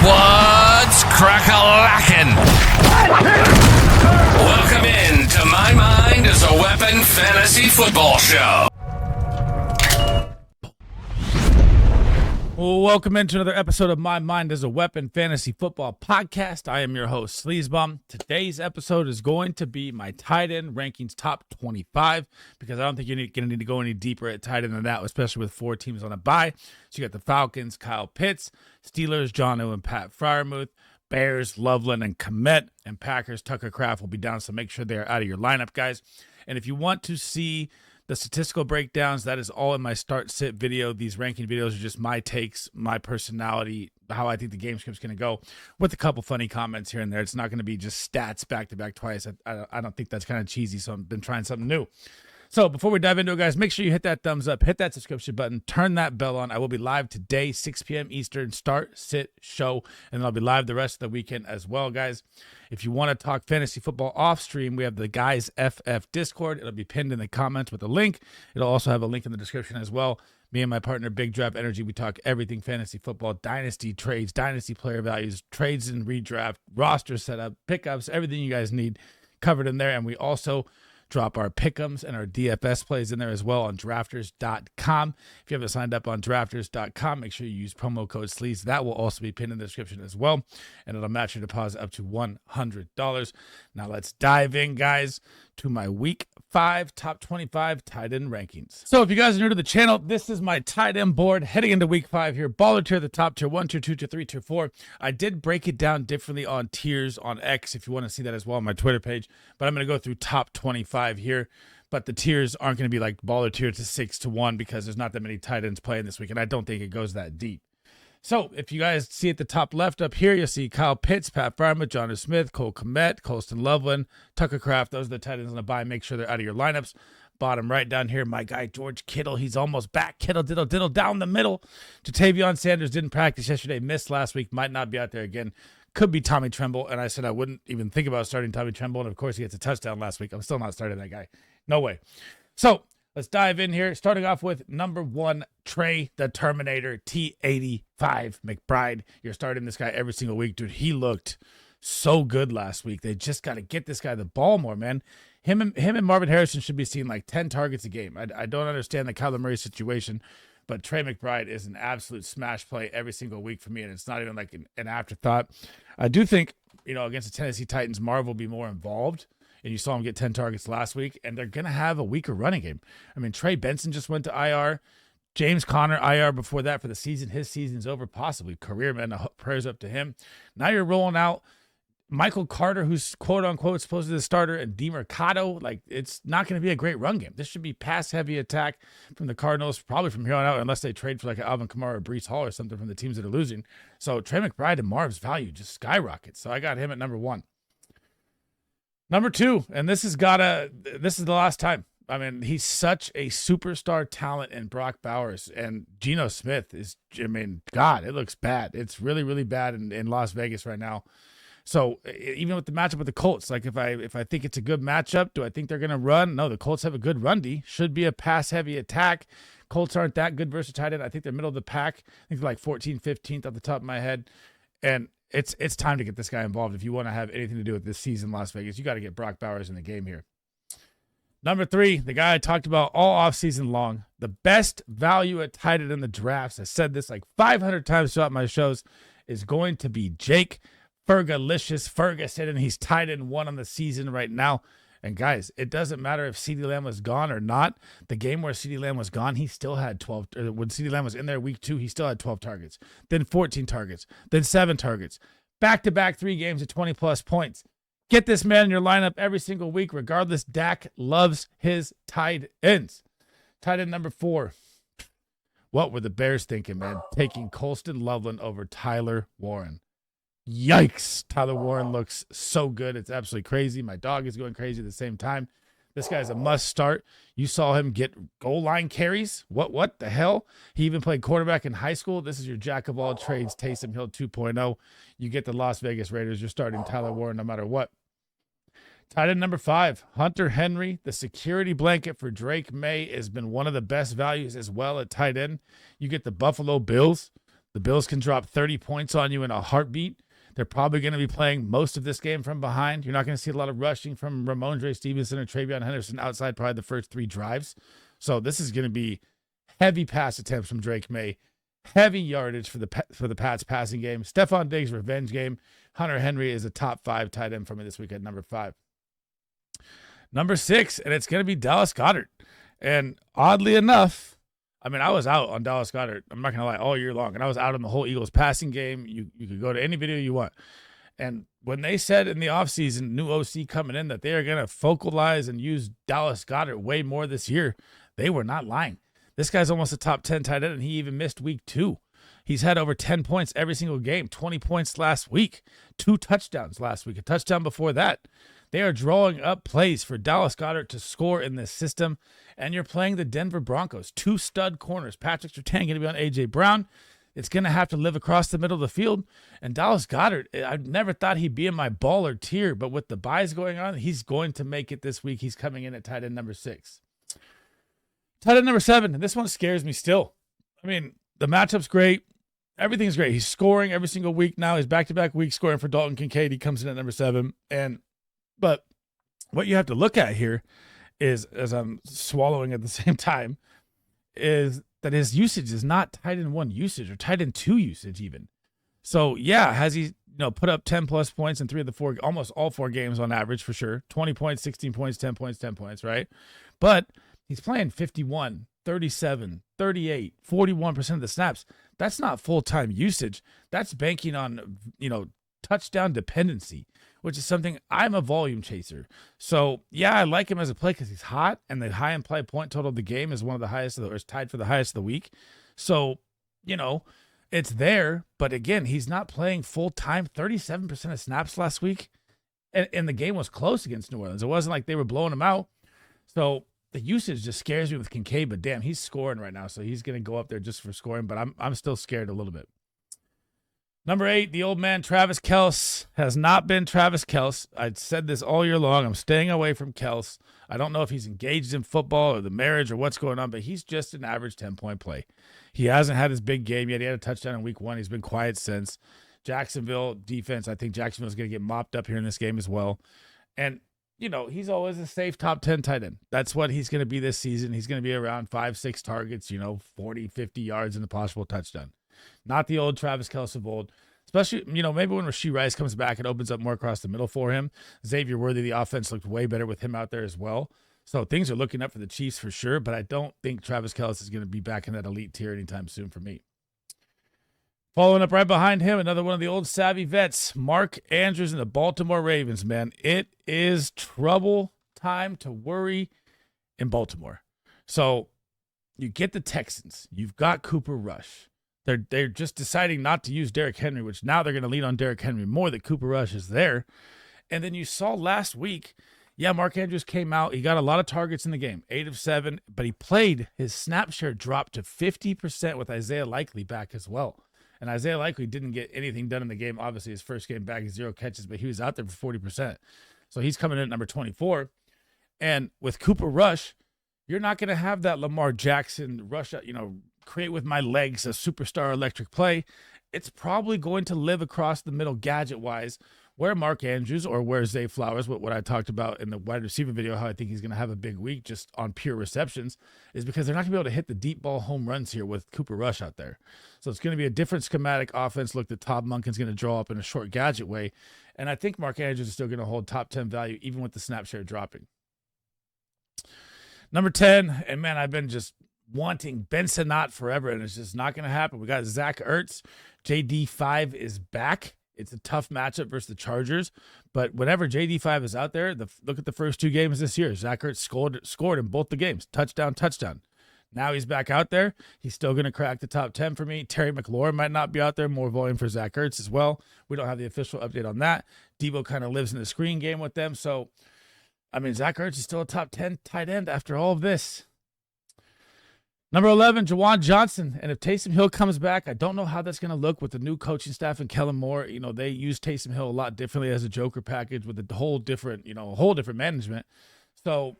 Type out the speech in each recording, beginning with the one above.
What's Crack-A-Lackin? Welcome in to My Mind is a Weapon Fantasy Football Show. Welcome into another episode of My Mind is a Weapon Fantasy Football Podcast. I am your host, Sleazebomb. Today's episode is going to be my tight end rankings top 25 because I don't think you're going to need to go any deeper at tight end than that, especially with 4 teams on a bye. So you got the Falcons, Kyle Pitts, Steelers, Jonnu and Pat Freiermuth, Bears, Loveland and Komet, and Packers, Tucker Kraft will be down, so make sure they're out of your lineup, guys. And if you want to see the statistical breakdowns, that is all in my start-sit video. These ranking videos are just my takes, my personality, how I think the game script's going to go, with a couple funny comments here and there. It's not going to be just stats back-to-back twice. I don't think that's kind of cheesy, so I've been trying something new. So before we dive into it, guys, make sure you hit that thumbs up, hit that subscription button, turn that bell on. I will be live today, 6 p.m. Eastern, start, sit, show, and I'll be live the rest of the weekend as well, guys. If you want to talk fantasy football off stream, we have the Guys FF Discord. It'll be pinned in the comments with a link. It'll also have a link in the description as well. Me and my partner, Big Draft Energy, we talk everything fantasy football, dynasty trades, dynasty player values, trades and redraft, roster setup, pickups, everything you guys need covered in there. And we also drop our pick'ems and our DFS plays in there as well on drafters.com. If you haven't signed up on drafters.com, make sure you use promo code SLEAZE. That will also be pinned in the description as well, and it'll match your deposit up to $100. Now let's dive in, guys, to my Week 5 Top 25 Tight End Rankings. So if you guys are new to the channel, this is my tight end board heading into Week 5 here. Baller tier, the top tier, 1, tier 2, tier 3, tier 4. I did break it down differently on tiers on X if you want to see that as well on my Twitter page, but I'm going to go through top 25 here. But the tiers aren't going to be like baller tier to 6 to 1 because there's not that many tight ends playing this week, and I don't think it goes that deep. So if you guys see at the top left up here, you'll see Kyle Pitts, Pat Freiermuth, Jonnu Smith, Cole Kmet, Colston Loveland, Tucker Kraft. Those are the tight ends on the bye. Make sure they're out of your lineups. Bottom right down here, my guy George Kittle. He's almost back. Kittle, diddle down the middle. Jatavion Sanders didn't practice yesterday, missed last week, might not be out there again. Could be Tommy Tremble, and I said I wouldn't even think about starting Tommy Tremble, and of course he gets a touchdown last week. I'm still not starting that guy. No way. So let's dive in here. Starting off with number 1, Trey the Terminator T85 McBride. You're starting this guy every single week. Dude, he looked so good last week. They just got to get this guy the ball more, man. Him and Marvin Harrison should be seeing like 10 targets a game. I don't understand the Kyler Murray situation, but Trey McBride is an absolute smash play every single week for me, and it's not even like an afterthought. I do think, against the Tennessee Titans, Marv will be more involved. And you saw him get 10 targets last week, and they're going to have a weaker running game. I mean, Trey Benson just went to IR. James Conner, IR before that for the season. His season's over, possibly career, man. Prayers up to him. Now you're rolling out Michael Carter, who's quote-unquote supposed to be the starter, and DeMercado. Like, it's not going to be a great run game. This should be pass-heavy attack from the Cardinals, probably from here on out, unless they trade for like an Alvin Kamara or Breece Hall or something from the teams that are losing. So Trey McBride and Marv's value just skyrockets. So I got him at number 1. Number 2, and this is the last time. I mean, he's such a superstar talent in Brock Bowers, and Geno Smith God, it looks bad. It's really, really bad in Las Vegas right now. So even with the matchup with the Colts, like if I think it's a good matchup, do I think they're going to run? No, the Colts have a good run D. Should be a pass-heavy attack. Colts aren't that good versus tight end. I think they're middle of the pack. I think they're like 14th, 15th off the top of my head. And it's time to get this guy involved. If you want to have anything to do with this season, Las Vegas, you got to get Brock Bowers in the game here. Number 3, the guy I talked about all offseason long, the best value at tight end in the drafts. I said this like 500 times throughout my shows, is going to be Jake Fergalicious Ferguson, and he's tight end 1 on the season right now. And guys, it doesn't matter if CeeDee Lamb was gone or not. The game where CeeDee Lamb was gone, he still had 12. When CeeDee Lamb was in there week 2, he still had 12 targets, then 14 targets, then 7 targets. Back-to-back 3 games at 20-plus points. Get this man in your lineup every single week, regardless. Dak loves his tight ends. Tight end number 4. What were the Bears thinking, man? Taking Colston Loveland over Tyler Warren. Yikes. Tyler Warren looks so good. It's absolutely crazy. My dog is going crazy at the same time. This guy's a must start. You saw him get goal line carries. What the hell? He even played quarterback in high school. This is your jack of all trades, Taysom Hill 2.0. You get the Las Vegas Raiders. You're starting Tyler Warren no matter what. Tight end number 5, Hunter Henry. The security blanket for Drake May has been one of the best values as well at tight end. You get the Buffalo Bills. The Bills can drop 30 points on you in a heartbeat. They're probably going to be playing most of this game from behind. You're not going to see a lot of rushing from Ramondre Stevenson or Travion Henderson outside probably the first 3 drives. So this is going to be heavy pass attempts from Drake May, heavy yardage for the Pats passing game. Stephon Diggs revenge game. Hunter Henry is a top 5 tight end for me this week at number 5. Number 6, and it's going to be Dallas Goedert. And oddly enough, I mean, I was out on Dallas Goedert, I'm not going to lie, all year long. And I was out on the whole Eagles passing game. You could go to any video you want. And when they said in the offseason, new OC coming in, that they are going to focalize and use Dallas Goedert way more this year, they were not lying. This guy's almost a top 10 tight end, and he even missed week 2. He's had over 10 points every single game, 20 points last week, 2 touchdowns last week, a touchdown before that. They are drawing up plays for Dallas Goedert to score in this system, and you're playing the Denver Broncos. 2 stud corners. Patrick Surtain going to be on A.J. Brown. It's going to have to live across the middle of the field. And Dallas Goedert, I never thought he'd be in my baller tier, but with the buys going on, he's going to make it this week. He's coming in at tight end number 6. Tight end number 7, and this one scares me still. I mean, the matchup's great. Everything's great. He's scoring every single week now. He's back-to-back weeks scoring for Dalton Kincaid. He comes in at number 7. But what you have to look at here is, as I'm swallowing at the same time, is that his usage is not tight end 1 usage or tight end 2 usage even. So, yeah, has he put up 10-plus points in 3 of the 4, almost all 4 games on average for sure. 20 points, 16 points, 10 points, 10 points, right? But he's playing 51, 37, 38, 41% of the snaps. That's not full-time usage. That's banking on, touchdown dependency, which is something I'm a volume chaser. So, yeah, I like him as a play because he's hot, and the high implied point total of the game is one of the highest, or is tied for the highest of the week. So, it's there, but again, he's not playing full-time. 37% of snaps last week, and the game was close against New Orleans. It wasn't like they were blowing him out. So the usage just scares me with Kincaid, but damn, he's scoring right now, so he's going to go up there just for scoring, but I'm still scared a little bit. Number 8, the old man, Travis Kelce, has not been Travis Kelce. I'd said this all year long. I'm staying away from Kelce. I don't know if he's engaged in football or the marriage or what's going on, but he's just an average 10-point play. He hasn't had his big game yet. He had a touchdown in week 1. He's been quiet since. Jacksonville defense, I think Jacksonville's going to get mopped up here in this game as well. And, he's always a safe top 10 tight end. That's what he's going to be this season. He's going to be around 5-6 targets, 40, 50 yards and a possible touchdown. Not the old Travis Kelce of old. Especially, maybe when Rashee Rice comes back, it opens up more across the middle for him. Xavier Worthy, the offense looked way better with him out there as well. So things are looking up for the Chiefs for sure, but I don't think Travis Kelce is going to be back in that elite tier anytime soon for me. Following up right behind him, another one of the old savvy vets, Mark Andrews and the Baltimore Ravens, man. It is trouble time to worry in Baltimore. So you get the Texans. You've got Cooper Rush. They're just deciding not to use Derrick Henry, which now they're going to lean on Derrick Henry more, that Cooper Rush is there. And then you saw last week, Mark Andrews came out. He got a lot of targets in the game, 8 of 7, but he played. His snap share dropped to 50% with Isaiah Likely back as well. And Isaiah Likely didn't get anything done in the game. Obviously, his first game back, 0 catches, but he was out there for 40%. So he's coming in at number 24. And with Cooper Rush, you're not going to have that Lamar Jackson rush, create with my legs a superstar electric play. It's probably going to live across the middle gadget-wise, where Mark Andrews or where Zay Flowers, what I talked about in the wide receiver video, how I think he's going to have a big week just on pure receptions, is because they're not going to be able to hit the deep ball home runs here with Cooper Rush out there. So it's going to be a different schematic offense look that Todd Monken's going to draw up in a short gadget way. And I think Mark Andrews is still going to hold top 10 value even with the snap share dropping. Number 10, and man, I've been just wanting Ben Sinnott forever, and it's just not going to happen. We got Zach Ertz. JD5 is back. It's a tough matchup versus the Chargers, but whenever JD5 is out there, look at the first 2 games this year. Zach Ertz scored in both the games. Touchdown. Now he's back out there. He's still going to crack the top 10 for me. Terry McLaurin might not be out there. More volume for Zach Ertz as well. We don't have the official update on that. Debo kind of lives in the screen game with them, so Zach Ertz is still a top 10 tight end after all of this. Number 11, Juwan Johnson. And if Taysom Hill comes back, I don't know how that's going to look with the new coaching staff and Kellen Moore. They use Taysom Hill a lot differently as a joker package with a whole different management. So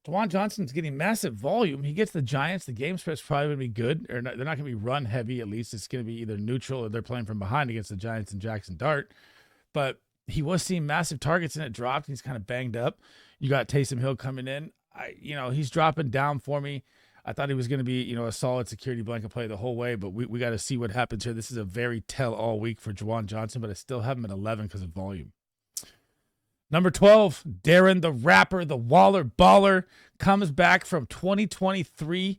Juwan Johnson's getting massive volume. He gets the Giants. The game spread's probably going to be good. Or not, they're not going to be run heavy. At least it's going to be either neutral or they're playing from behind against the Giants and Jackson Dart. But he was seeing massive targets and it dropped. He's kind of banged up. You got Taysom Hill coming in. He's dropping down for me. I thought he was going to be, a solid security blanket play the whole way, but we got to see what happens here. This is a very tell-all week for Juwan Johnson, but I still have him at 11 because of volume. Number 12, Darren the Rapper, the Waller Baller, comes back from 2023,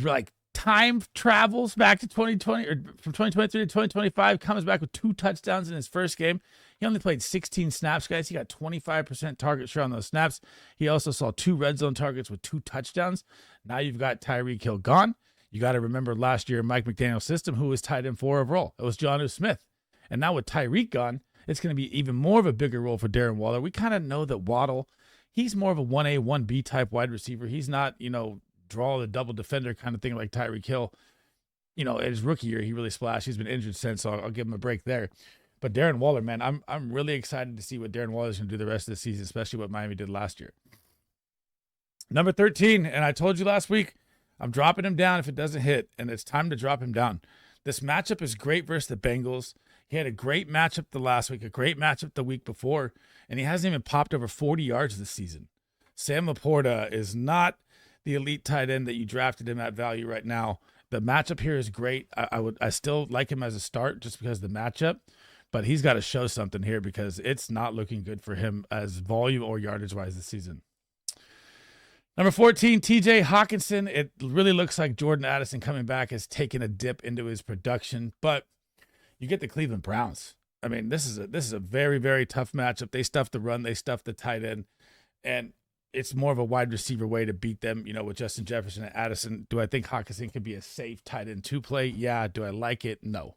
like time travels back to 2020, or from 2023 to 2025, comes back with 2 touchdowns in his first game. He only played 16 snaps, guys. He got 25% target share on those snaps. He also saw 2 red zone targets with 2 touchdowns. Now you've got Tyreek Hill gone. You got to remember last year, Mike McDaniel's system, who was tight end 4 overall. It was Jonnu Smith. And now with Tyreek gone, it's going to be even more of a bigger role for Darren Waller. We kind of know that Waddle, he's more of a 1A, 1B type wide receiver. He's not, draw the double defender kind of thing like Tyreek Hill. At his rookie year, he really splashed. He's been injured since, so I'll give him a break there. But Darren Waller, man, I'm really excited to see what Darren Waller is going to do the rest of the season, especially what Miami did last year. Number 13, and I told you last week, I'm dropping him down if it doesn't hit, and it's time to drop him down. This matchup is great versus the Bengals. He had a great matchup the last week, a great matchup the week before, and he hasn't even popped over 40 yards this season. Sam Laporta is not the elite tight end that you drafted him at value right now. The matchup here is great. I still like him as a start just because of the matchup, but he's got to show something here because it's not looking good for him as volume or yardage wise this season. Number 14, TJ Hawkinson. It really looks like Jordan Addison coming back has taken a dip into his production, but you get the Cleveland Browns. I mean, this is a very, very tough matchup. They stuff the run, they stuff the tight end, and it's more of a wide receiver way to beat them, with Justin Jefferson and Addison. Do I think Hawkinson could be a safe tight end 2 play? Yeah. Do I like it? No.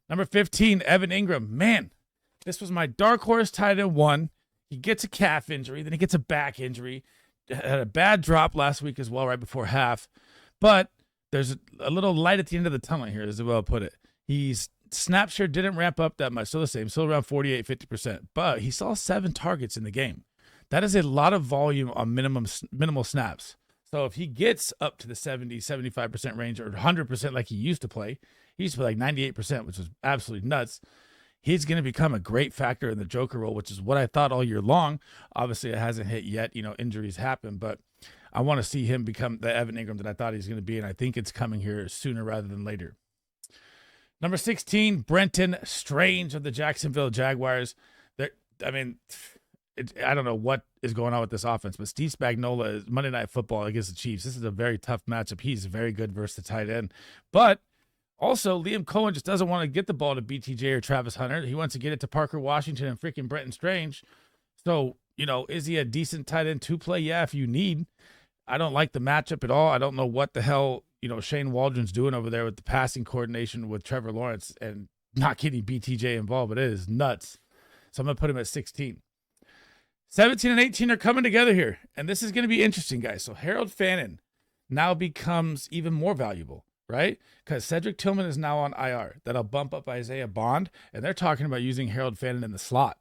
Number 15, Evan Ingram. Man, this was my dark horse tight end 1. He gets a calf injury, then he gets a back injury. Had a bad drop last week as well, right before half. But there's a little light at the end of the tunnel here, is the way I'll put it. He's snap share didn't ramp up that much. Still the same, still around 48, 50%. But he saw 7 targets in the game. That is a lot of volume on minimal snaps. So if he gets up to the 70, 75% range or 100% like he used to play, he used to play like 98%, which was absolutely nuts. He's going to become a great factor in the Joker role, which is what I thought all year long. Obviously, it hasn't hit yet. Injuries happen, but I want to see him become the Evan Ingram that I thought he's going to be, and I think it's coming here sooner rather than later. Number 16, Brenton Strange of the Jacksonville Jaguars. I don't know what is going on with this offense, but Steve Spagnuolo is Monday Night Football against the Chiefs. This is a very tough matchup. He's very good versus the tight end. But also, Liam Cohen just doesn't want to get the ball to BTJ or Travis Hunter. He wants to get it to Parker Washington and freaking Brenton Strange. So, is he a decent tight end 2 play? Yeah, if you need. I don't like the matchup at all. I don't know what the hell, Shane Waldron's doing over there with the passing coordination with Trevor Lawrence and not getting BTJ involved, but it is nuts. So I'm going to put him at 16. 17 and 18 are coming together here, and this is going to be interesting, guys. So Harold Fannin now becomes even more valuable, right? Because Cedric Tillman is now on IR. That'll bump up Isaiah Bond, and they're talking about using Harold Fannin in the slot.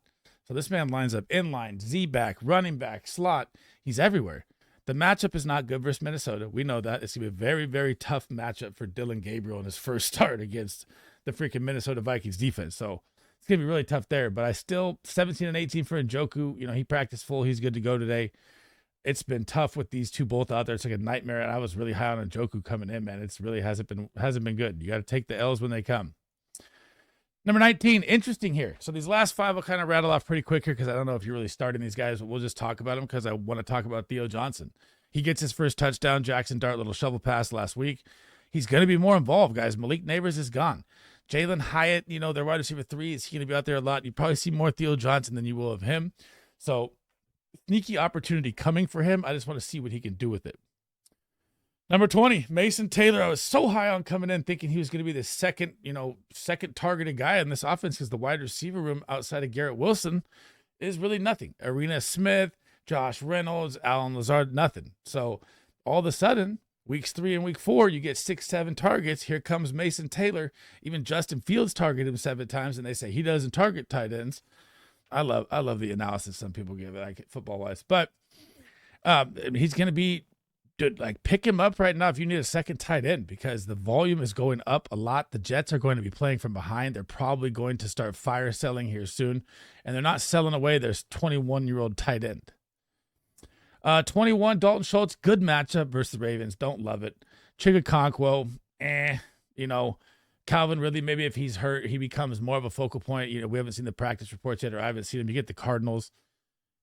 So this man lines up inline, Z-back, running back, slot. He's everywhere. The matchup is not good versus Minnesota. We know that. It's going to be a very, very tough matchup for Dylan Gabriel in his first start against the freaking Minnesota Vikings defense. So it's going to be really tough there, but I still 17 and 18 for Njoku. He practiced full. He's good to go today. It's been tough with these two both out there. It's like a nightmare, and I was really high on Njoku coming in, man. It's really hasn't been good. You got to take the L's when they come. Number 19, interesting here. So these last 5 will kind of rattle off pretty quick here because I don't know if you're really starting these guys, but we'll just talk about them because I want to talk about Theo Johnson. He gets his first touchdown. Jackson Dart, little shovel pass last week. He's going to be more involved, guys. Malik Neighbors is gone. Jalen Hyatt, their wide receiver 3, is he going to be out there a lot? You probably see more Theo Johnson than you will of him. So sneaky opportunity coming for him. I just want to see what he can do with it. Number 20, Mason Taylor. I was so high on coming in thinking he was going to be the second targeted guy in this offense because the wide receiver room outside of Garrett Wilson is really nothing. Arena Smith, Josh Reynolds, Alan Lazard, nothing. So all of a sudden, weeks 3 and week 4, you get 6-7 targets. Here comes Mason Taylor. Even Justin Fields targeted him 7 times, and they say he doesn't target tight ends. I love the analysis some people give, like football wise, but He's going to be, dude, like, pick him up right now if you need a second tight end, because the volume is going up a lot. The Jets are going to be playing from behind. They're probably going to start fire selling here soon, and they're not selling away their 21-year-old tight end. 21, Dalton Schultz, good matchup versus the Ravens. Don't love it. Chigakonkwo, Calvin Ridley, maybe if he's hurt, he becomes more of a focal point. We haven't seen the practice reports yet, or I haven't seen him. You get the Cardinals.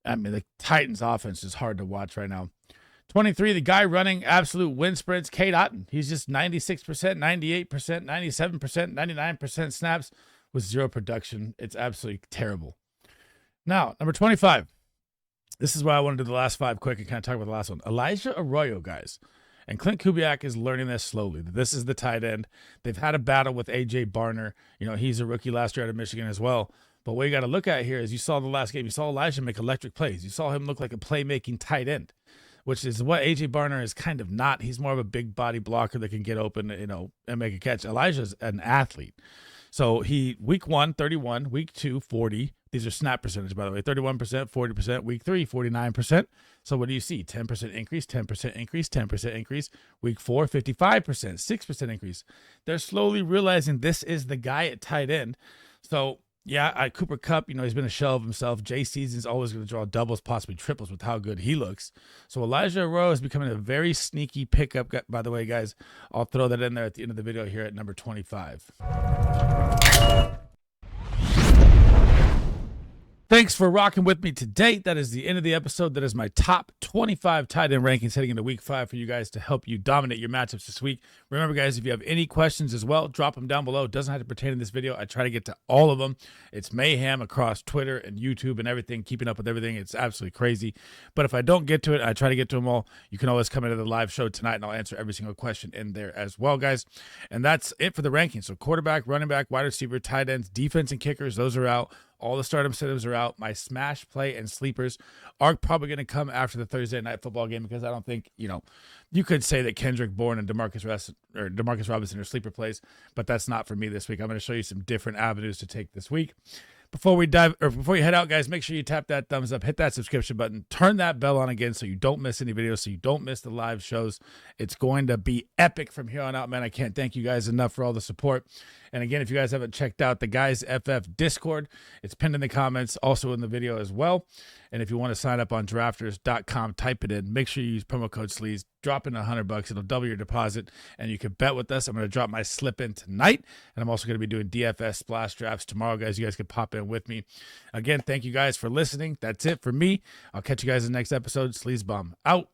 I mean, the Titans offense is hard to watch right now. 23, the guy running absolute wind sprints, Cade Otton. He's just 96%, 98%, 97%, 99% snaps with zero production. It's absolutely terrible. Now, number 25. This is why I want to do the last 5 quick and kind of talk about the last one. Elijah Arroyo, guys. And Clint Kubiak is learning this slowly. This is the tight end. They've had a battle with A.J. Barner. He's a rookie last year out of Michigan as well. But what you got to look at here is you saw the last game. You saw Elijah make electric plays. You saw him look like a playmaking tight end, which is what A.J. Barner is kind of not. He's more of a big body blocker that can get open, and make a catch. Elijah's an athlete. So week 1, 31, week 2, 40. These are snap percentage, by the way, 31%, 40%, week 3, 49%. So what do you see? 10% increase, 10% increase, 10% increase. Week 4, 55%, 6% increase. They're slowly realizing this is the guy at tight end. So yeah, Cooper Kupp, he's been a shell of himself. Jay Season's always going to draw doubles, possibly triples with how good he looks. So Elijah Arroyo is becoming a very sneaky pickup. By the way, guys, I'll throw that in there at the end of the video here at number 25. Thanks for rocking with me today. That is the end of the episode. That is my top 25 tight end rankings heading into week 5 for you guys to help you dominate your matchups this week. Remember, guys, if you have any questions as well, drop them down below. It doesn't have to pertain to this video. I try to get to all of them. It's mayhem across Twitter and YouTube and everything, keeping up with everything. It's absolutely crazy. But if I don't get to it, I try to get to them all. You can always come into the live show tonight, and I'll answer every single question in there as well, guys. And that's it for the rankings. So quarterback, running back, wide receiver, tight ends, defense, and kickers, those are out. All the start incentives are out. My smash play and sleepers are probably going to come after the Thursday night football game, because I don't think, you could say that Kendrick Bourne and Demarcus Robinson are sleeper plays, but that's not for me this week. I'm going to show you some different avenues to take this week. Before you head out, guys, make sure you tap that thumbs up, hit that subscription button, turn that bell on again so you don't miss any videos, so you don't miss the live shows. It's going to be epic from here on out, man. I can't thank you guys enough for all the support. And again, if you guys haven't checked out the Guys FF Discord, it's pinned in the comments, also in the video as well. And if you want to sign up on drafters.com, type it in. Make sure you use promo code SLEAZE. Drop in $100. It'll double your deposit, and you can bet with us. I'm going to drop my slip in tonight, and I'm also going to be doing DFS splash drafts tomorrow, guys. You guys can pop in with me. Again, thank you guys for listening. That's it for me. I'll catch you guys in the next episode. Sleaze Bum out.